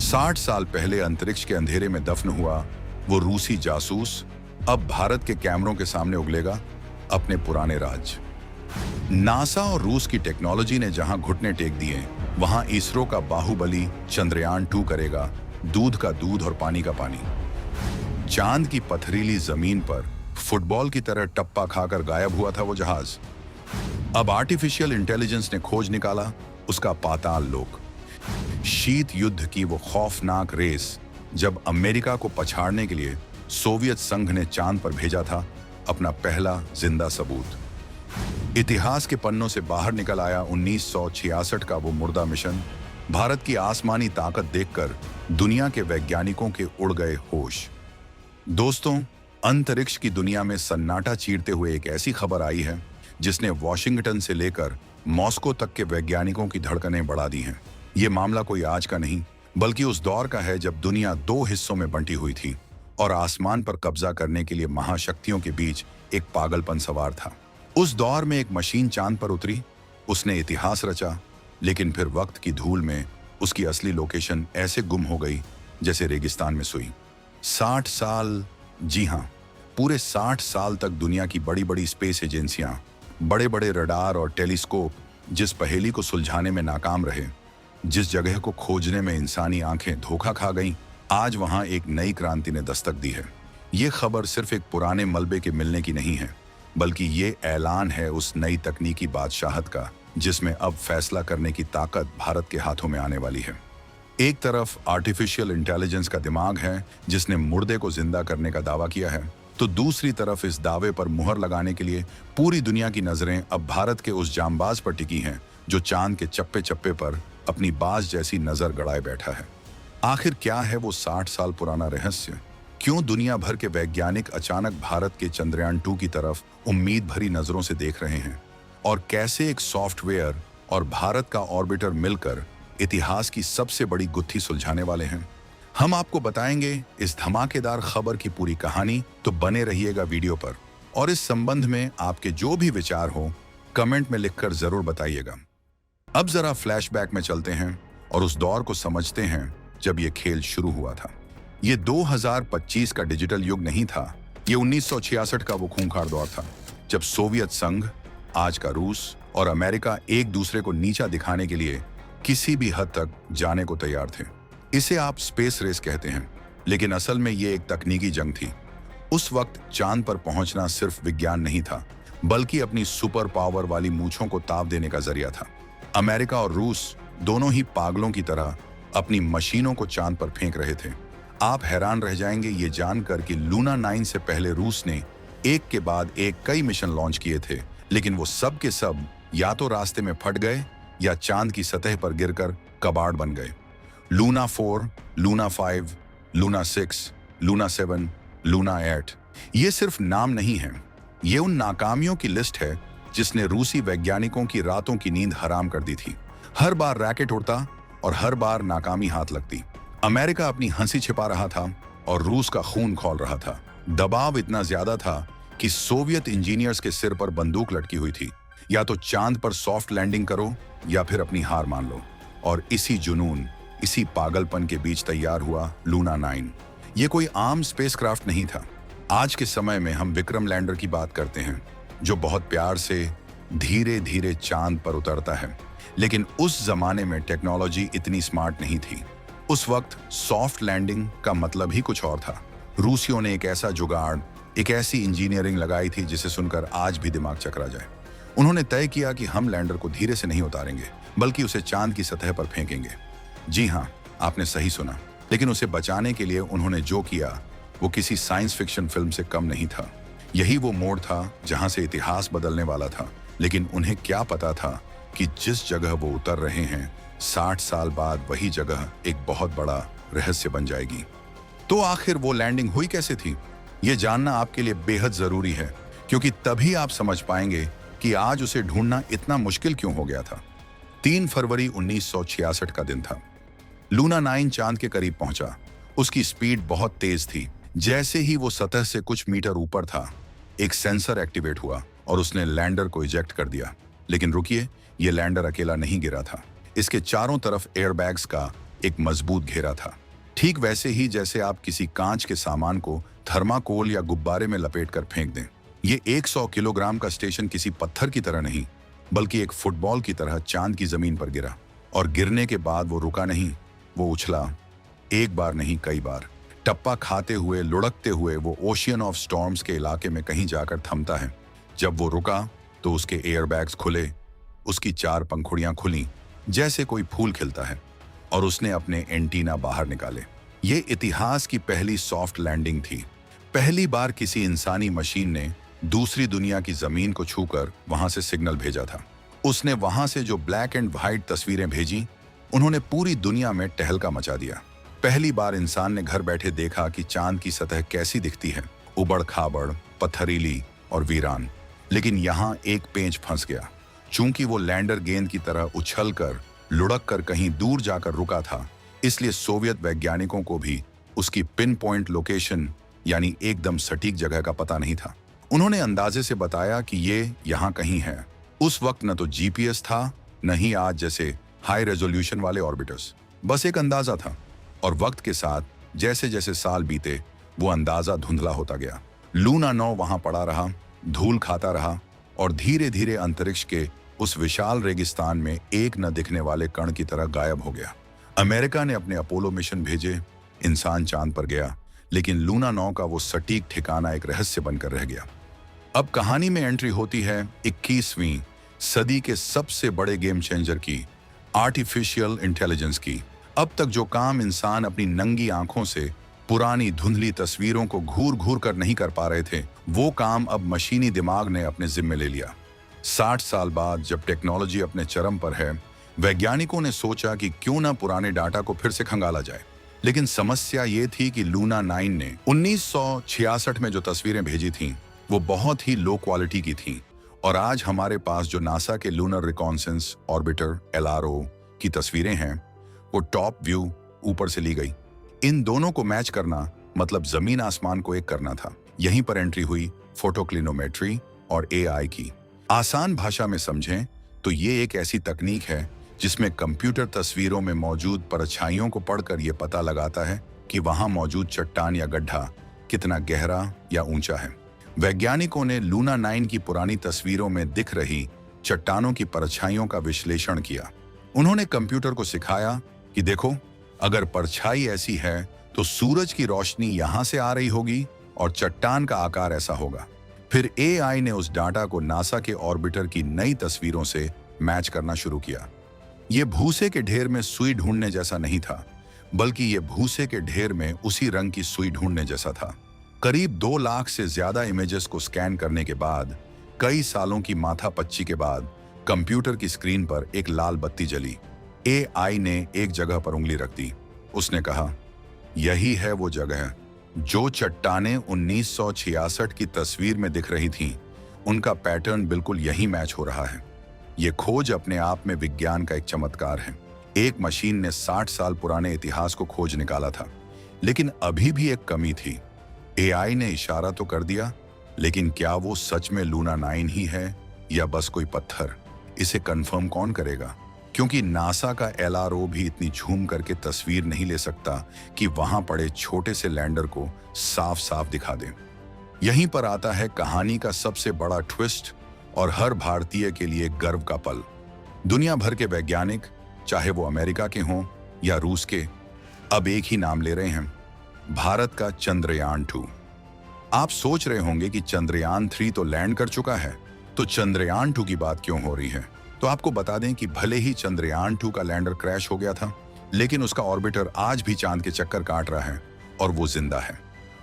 60 साल पहले अंतरिक्ष के अंधेरे में दफन हुआ वो रूसी जासूस अब भारत के कैमरों के सामने उगलेगा अपने पुराने राज। नासा और रूस की टेक्नोलॉजी ने जहां घुटने टेक दिए, वहां इसरो का बाहुबली चंद्रयान 2 करेगा दूध का दूध और पानी का पानी। चांद की पथरीली जमीन पर फुटबॉल की तरह टप्पा खाकर गायब हुआ था वो जहाज। अब आर्टिफिशियल इंटेलिजेंस ने खोज निकाला उसका पाताल लोक। शीत युद्ध की वो खौफनाक रेस जब अमेरिका को पछाड़ने के लिए सोवियत संघ ने चांद पर भेजा था अपना पहला जिंदा सबूत। इतिहास के पन्नों से बाहर निकल आया 1966 का वो मुर्दा मिशन। भारत की आसमानी ताकत देखकर दुनिया के वैज्ञानिकों के उड़ गए होश। दोस्तों, अंतरिक्ष की दुनिया में सन्नाटा चीरते हुए एक ऐसी खबर आई है जिसने वॉशिंगटन से लेकर मॉस्को तक के वैज्ञानिकों की धड़कनें बढ़ा दी हैं। ये मामला कोई आज का नहीं, बल्कि उस दौर का है जब दुनिया 2 हिस्सों में बंटी हुई थी और आसमान पर कब्जा करने के लिए महाशक्तियों के बीच एक पागलपन सवार था। उस दौर में एक मशीन चांद पर उतरी, उसने इतिहास रचा, लेकिन फिर वक्त की धूल में उसकी असली लोकेशन ऐसे गुम हो गई जैसे रेगिस्तान में सुई। 60 साल, जी हाँ, पूरे 60 साल तक दुनिया की बड़ी बड़ी स्पेस एजेंसियां, बड़े बड़े रडार और टेलीस्कोप जिस पहेली को सुलझाने में नाकाम रहे, जिस जगह को खोजने में इंसानी आंखें धोखा खा गईं, आज वहां एक नई क्रांति ने दस्तक दी है। ये खबर सिर्फ एक पुराने मलबे के मिलने की नहीं है, बल्कि ये ऐलान है उस नई तकनीकी बादशाहत का जिसमें अब फैसला करने की ताकत भारत के हाथों में आने वाली है। एक तरफ आर्टिफिशियल इंटेलिजेंस का दिमाग है जिसने मुर्दे को जिंदा करने का दावा किया है, तो दूसरी तरफ इस दावे पर मुहर लगाने के लिए पूरी दुनिया की नजरें अब भारत के उस जांबाज पर टिकी हैं जो चांद के चप्पे चप्पे पर अपनी बाज जैसी नजर गड़ाए बैठा है। आखिर क्या है वो 60 साल पुराना रहस्य? क्यों दुनिया भर के वैज्ञानिक अचानक भारत के चंद्रयान 2 की तरफ उम्मीद भरी नजरों से देख रहे हैं? और कैसे एक सॉफ्टवेयर और भारत का ऑर्बिटर मिलकर इतिहास की सबसे बड़ी गुत्थी सुलझाने वाले हैं? हम आपको बताएंगे इस धमाकेदार खबर की पूरी कहानी, तो बने रहिएगा वीडियो पर। और इस संबंध में आपके जो भी विचार हो कमेंट में लिखकर जरूर बताइएगा। अब जरा फ्लैशबैक में चलते हैं और उस दौर को समझते हैं जब ये खेल शुरू हुआ था। ये 2025 का डिजिटल युग नहीं था, ये 1966 का वो खूंखार दौर था जब सोवियत संघ, आज का रूस, और अमेरिका एक दूसरे को नीचा दिखाने के लिए किसी भी हद तक जाने को तैयार थे। इसे आप स्पेस रेस कहते हैं, लेकिन असल में ये एक तकनीकी जंग थी। उस वक्त चांद पर पहुंचना सिर्फ विज्ञान नहीं था, बल्कि अपनी सुपर पावर वाली मूंछों को ताप देने का जरिया था। अमेरिका और रूस दोनों ही पागलों की तरह अपनी मशीनों को चांद पर फेंक रहे थे। आप हैरान रह जाएंगे ये जानकर कि लूना 9 से पहले रूस ने एक के बाद एक कई मिशन लॉन्च किए थे, लेकिन वो सब के सब या तो रास्ते में फट गए या चांद की सतह पर गिरकर कबाड़ बन गए। Luna 4, Luna 5, Luna 6, Luna 7, Luna 8, ये सिर्फ नाम नहीं है, ये उन नाकामियों की लिस्ट है जिसने रूसी वैज्ञानिकों की रातों की नींद हराम कर दी थी। हर बार रैकेट उड़ता और हर बार नाकामी हाथ लगती। अमेरिका अपनी हंसी छिपा रहा था और रूस का खून खौल रहा था। दबाव इतना ज्यादा था कि सोवियत इंजीनियर्स के सिर पर बंदूक लटकी हुई थी, या तो चांद पर सॉफ्ट लैंडिंग करो या फिर अपनी हार मान लो। और इसी जुनून, इसी पागलपन के बीच तैयार हुआ लूना 9। ये कोई आम स्पेसक्राफ्ट नहीं था। आज के समय में हम विक्रम लैंडर की बात करते हैं, जो बहुत प्यार से धीरे धीरे चांद पर उतरता है, लेकिन उस जमाने में टेक्नोलॉजी इतनी स्मार्ट नहीं थी। उस वक्त सॉफ्ट लैंडिंग का मतलब ही कुछ और था। रूसियों ने एक ऐसा जुगाड़, एक ऐसी इंजीनियरिंग लगाई थी जिसे सुनकर आज भी दिमाग चकरा जाए। उन्होंने तय किया कि हम लैंडर को धीरे से नहीं उतारेंगे, बल्कि उसे चांद की सतह पर फेंकेंगे। जी हाँ, आपने सही सुना, लेकिन उसे बचाने के लिए उन्होंने जो किया वो किसी साइंस फिक्शन फिल्म से कम नहीं था। यही वो मोड़ था जहां से इतिहास बदलने वाला था। लेकिन उन्हें क्या पता था कि जिस जगह वो उतर रहे हैं, 60 साल बाद वही जगह एक बहुत बड़ा रहस्य बन जाएगी। तो आखिर वो लैंडिंग हुई कैसे थी? ये जानना आपके लिए बेहद जरूरी है, क्योंकि तभी आप समझ पाएंगे कि आज उसे ढूंढना इतना मुश्किल क्यों हो गया था। 3 फरवरी 1966 का दिन था। लूना 9 चांद के करीब पहुंचा। उसकी स्पीड बहुत तेज थी। जैसे ही वो सतह से कुछ मीटर ऊपर था, एक सेंसर एक्टिवेट हुआ और उसने लैंडर को इजेक्ट कर दिया। लेकिन रुकिए, ये लैंडर अकेला नहीं गिरा था। इसके चारों तरफ एयरबैग्स का एक मजबूत घेरा था। ठीक वैसे ही जैसे आप किसी कांच के सामान को थर्माकोल या गुब्बारे में लपेटकर फेंक दें। ये 100 किलोग्राम का स्टेशन किसी पत्थर की तरह नहीं, बल्कि एक फुटबॉल की तरह चांद की जमीन पर गिरा। और गिरने के बाद वो रुका नहीं, वो उछला। एक बार नहीं, कई बार। टप्पा खाते हुए, लुढ़कते हुए वो ओशियन ऑफ स्टॉर्म्स के इलाके में कहीं जाकर थमता है। जब वो रुका तो उसके एयरबैग्स खुले, उसकी 4 पंखुड़ियां खुलीं, जैसे कोई फूल खिलता है, और उसने अपने एंटीना बाहर निकाले। ये इतिहास की पहली सॉफ्ट लैंडिंग थी। पहली बार किसी इंसानी मशीन ने दूसरी दुनिया की जमीन को छूकर वहां से सिग्नल भेजा था। उसने वहां से जो ब्लैक एंड व्हाइट तस्वीरें भेजी, उन्होंने पूरी दुनिया में टहलका मचा दिया। पहली बार इंसान ने घर बैठे देखा कि चांद की सतह कैसी दिखती है, उबड़ खाबड़, पत्थरीली और वीरान। लेकिन यहाँ एक पेंच फंस गया। चूंकि वो लैंडर गेंद की तरह उछलकर, लुढ़ककर कहीं दूर जाकर रुका था, इसलिए सोवियत वैज्ञानिकों को भी उसकी पिन पॉइंट लोकेशन यानी एकदम सटीक जगह का पता नहीं था। उन्होंने अंदाजे से बताया कि ये यहाँ कहीं है। उस वक्त न तो जीपीएस था, न ही आज जैसे हाई रेजोल्यूशन वाले ऑर्बिटर्स। बस एक अंदाजा था। और वक्त के साथ जैसे जैसे साल बीते, वो अंदाजा धुंधला होता गया। लूना 9 वहां पड़ा रहा, धूल खाता रहा, और धीरे धीरे अंतरिक्ष के उस विशाल रेगिस्तान में एक न दिखने वाले कण की तरह गायब हो गया। अमेरिका ने अपने अपोलो मिशन भेजे, इंसान चांद पर गया, लेकिन लूना 9 का वो सटीक ठिकाना एक रहस्य बनकर रह गया। अब कहानी में एंट्री होती है 21वीं सदी के सबसे बड़े गेम चेंजर की, आर्टिफिशियल इंटेलिजेंस की। अब तक जो काम इंसान अपनी नंगी आंखों से पुरानी धुंधली तस्वीरों को घूर घूर कर नहीं कर पा रहे थे, वो काम अब मशीनी दिमाग ने अपने जिम्मे ले लिया। 60 साल बाद जब टेक्नोलॉजी अपने चरम पर है, वैज्ञानिकों ने सोचा कि क्यों ना पुराने डाटा को फिर से खंगाला जाए। लेकिन समस्या ये थी कि लूना 9 ने 1966 में जो तस्वीरें भेजी थीं, वो बहुत ही लो क्वालिटी की थीं। और आज हमारे पास जो नासा के लूनर रिकॉन्सेंस ऑर्बिटर LRO की तस्वीरें हैं, वो टॉप व्यू ऊपर से ली गई। इन दोनों को मैच करना मतलब जमीन आसमान को एक करना था। यहीं पर एंट्री हुई फोटोक्लिनोमेट्री और AI की। आसान भाषा में समझें तो ये एक ऐसी तकनीक है जिसमें कंप्यूटर तस्वीरों में मौजूद परछाइयों को पढ़कर यह पता लगाता है कि वहां मौजूद चट्टान या गड्ढा कितना गहरा या ऊंचा है। वैज्ञानिकों ने लूना 9 की पुरानी तस्वीरों में दिख रही चट्टानों की परछाइयों का विश्लेषण किया। उन्होंने कंप्यूटर को सिखाया कि देखो, अगर परछाई ऐसी है तो सूरज की रोशनी यहां से आ रही होगी और चट्टान का आकार ऐसा होगा। फिर AI ने उस डाटा को नासा के ऑर्बिटर की नई तस्वीरों से मैच करना शुरू किया। ये भूसे के ढेर में सुई ढूंढने जैसा नहीं था, बल्कि ये भूसे के ढेर में उसी रंग की सुई ढूंढने जैसा था। करीब 2 लाख से ज्यादा इमेजेस को स्कैन करने के बाद, कई सालों की माथापच्ची के बाद, कंप्यूटर की स्क्रीन पर एक लाल बत्ती जली। AI ने एक जगह पर उंगली रख दी। उसने कहा, यही है वो जगह। जो चट्टानें 1966 की तस्वीर में दिख रही थीं, उनका पैटर्न बिल्कुल यही मैच हो रहा है। ये खोज अपने आप में विज्ञान का एक चमत्कार है। एक मशीन ने 60 साल पुराने इतिहास को खोज निकाला था, लेकिन अभी भी एक कमी थी। AI ने इशारा तो कर दिया, लेकिन क्या वो सच में लूना 9 ही है या बस कोई पत्थर? इसे कंफर्म कौन करेगा? क्योंकि नासा का LRO भी इतनी झूम करके तस्वीर नहीं ले सकता कि वहां पड़े छोटे से लैंडर को साफ साफ दिखा दे। यहीं पर आता है कहानी का सबसे बड़ा ट्विस्ट और हर भारतीय के लिए गर्व का पल। दुनिया भर के वैज्ञानिक, चाहे वो अमेरिका के हों या रूस के, अब एक ही नाम ले रहे हैं, भारत का चंद्रयान 2। आप सोच रहे होंगे कि चंद्रयान 3 तो लैंड कर चुका है, तो चंद्रयान 2 की बात क्यों हो रही है? तो आपको बता दें कि भले ही चंद्रयान 2 का लैंडर क्रैश हो गया था, लेकिन उसका ऑर्बिटर आज भी चांद के चक्कर काट रहा है और वो जिंदा है।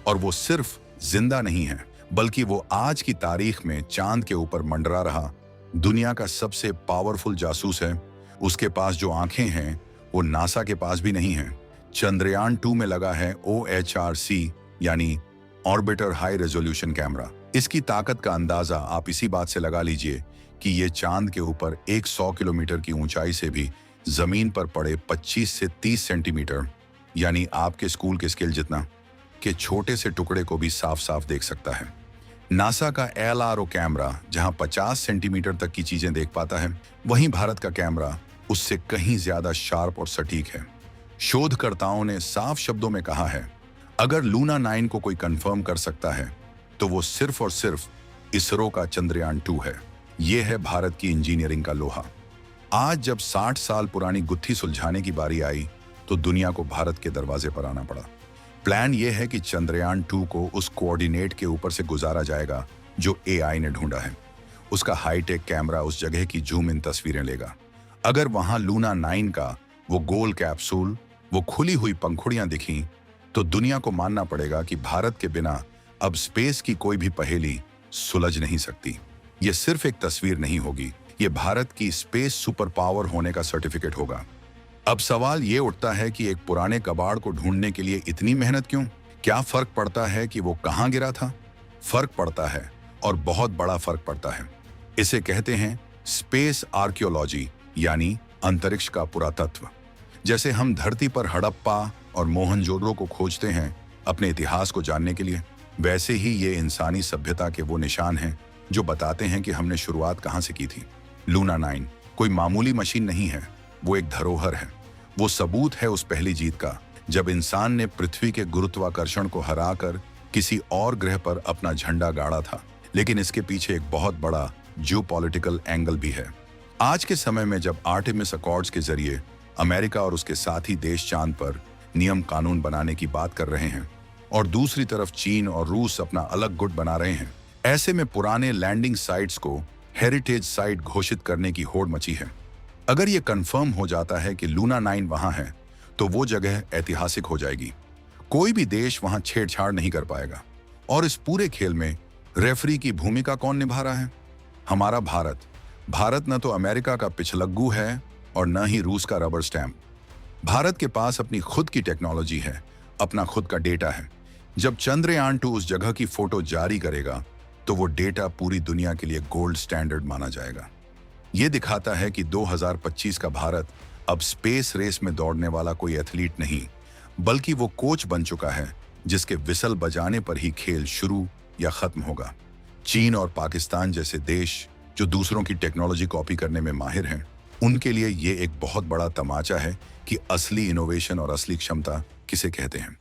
और वो सिर्फ जिंदा नहीं है, बल्कि वो आज की तारीख में चांद के ऊपर मंडरा रहा दुनिया का सबसे पावरफुल जासूस है। उसके पास जो आंखें हैं वो नासा के पास भी नहीं है। चंद्रयान 2 में लगा है OHRC यानी ऑर्बिटर हाई रेजोल्यूशन कैमरा। इसकी ताकत का अंदाजा आप इसी बात से लगा लीजिए कि ये चांद के ऊपर 100 किलोमीटर की ऊंचाई से भी जमीन पर पड़े 25 से 30 सेंटीमीटर यानी आपके स्कूल के स्केल जितना के छोटे से टुकड़े को भी साफ साफ देख सकता है। नासा का LRO कैमरा जहां 50 सेंटीमीटर तक की चीजें देख पाता है, वहीं भारत का कैमरा उससे कहीं ज्यादा शार्प और सटीक है। शोधकर्ताओं ने साफ शब्दों में कहा है, अगर लूना 9 को कोई कंफर्म कर सकता है तो वो सिर्फ और सिर्फ इसरो का चंद्रयान 2 है। ये है भारत की इंजीनियरिंग का लोहा। आज जब 60 साल पुरानी गुत्थी सुलझाने की बारी आई तो दुनिया को भारत के दरवाजे पर आना पड़ा। प्लान यह है कि चंद्रयान 2 को उस कोऑर्डिनेट के ऊपर से गुजारा जाएगा जो एआई ने ढूंढा है। उसका हाईटेक कैमरा उस जगह की जूम इन तस्वीरें लेगा। अगर वहां लूना 9 का वो गोल कैप्सूल, वो खुली हुई पंखुड़ियां दिखीं, तो दुनिया को मानना पड़ेगा कि भारत के बिना अब स्पेस की कोई भी पहेली सुलझ नहीं सकती। ये सिर्फ एक तस्वीर नहीं होगी, ये भारत की स्पेस सुपर पावर होने का सर्टिफिकेट होगा। अब सवाल ये उठता है कि एक पुराने कबाड़ को ढूंढने के लिए इतनी मेहनत क्यों? क्या फर्क पड़ता है कि वो कहां गिरा था? फर्क पड़ता है, और बहुत बड़ा फर्क पड़ता है। इसे कहते हैं स्पेस आर्कियोलॉजी, यानी अंतरिक्ष का पुरातत्व। जैसे हम धरती पर हड़प्पा और मोहनजोदड़ो को खोजते हैं अपने इतिहास को जानने के लिए, वैसे ही ये इंसानी सभ्यता के वो निशान हैं जो बताते हैं कि हमने शुरुआत कहां से की थी। लूना 9 कोई मामूली मशीन नहीं है, वो एक धरोहर है। वो सबूत है उस पहली जीत का, जब इंसान ने पृथ्वी के गुरुत्वाकर्षण को हराकर किसी और ग्रह पर अपना झंडा गाड़ा था। लेकिन इसके पीछे एक बहुत बड़ा जियोपॉलिटिकल एंगल भी है। आज के समय में जब आर्टेमिस अकॉर्ड्स के जरिए अमेरिका और उसके साथी देश चांद पर नियम कानून बनाने की बात कर रहे हैं और दूसरी तरफ चीन और रूस अपना अलग गुट बना रहे हैं, ऐसे में पुराने लैंडिंग साइट्स को हेरिटेज साइट घोषित करने की होड़ मची है। अगर ये कंफर्म हो जाता है कि लूना 9 वहां है तो वो जगह ऐतिहासिक हो जाएगी। कोई भी देश वहां छेड़छाड़ नहीं कर पाएगा। और इस पूरे खेल में रेफरी की भूमिका कौन निभा रहा है? हमारा भारत। भारत न तो अमेरिका का पिछलग्गू है और न ही रूस का रबर स्टैम्प। भारत के पास अपनी खुद की टेक्नोलॉजी है, अपना खुद का डेटा है। जब चंद्रयान 2 उस जगह की फोटो जारी करेगा तो वो डेटा पूरी दुनिया के लिए गोल्ड स्टैंडर्ड माना जाएगा। ये दिखाता है कि 2025 का भारत अब स्पेस रेस में दौड़ने वाला कोई एथलीट नहीं, बल्कि वो कोच बन चुका है जिसके विसल बजाने पर ही खेल शुरू या खत्म होगा। चीन और पाकिस्तान जैसे देश जो दूसरों की टेक्नोलॉजी कॉपी करने में माहिर हैं, उनके लिए ये एक बहुत बड़ा तमाचा है कि असली इनोवेशन और असली क्षमता किसे कहते हैं।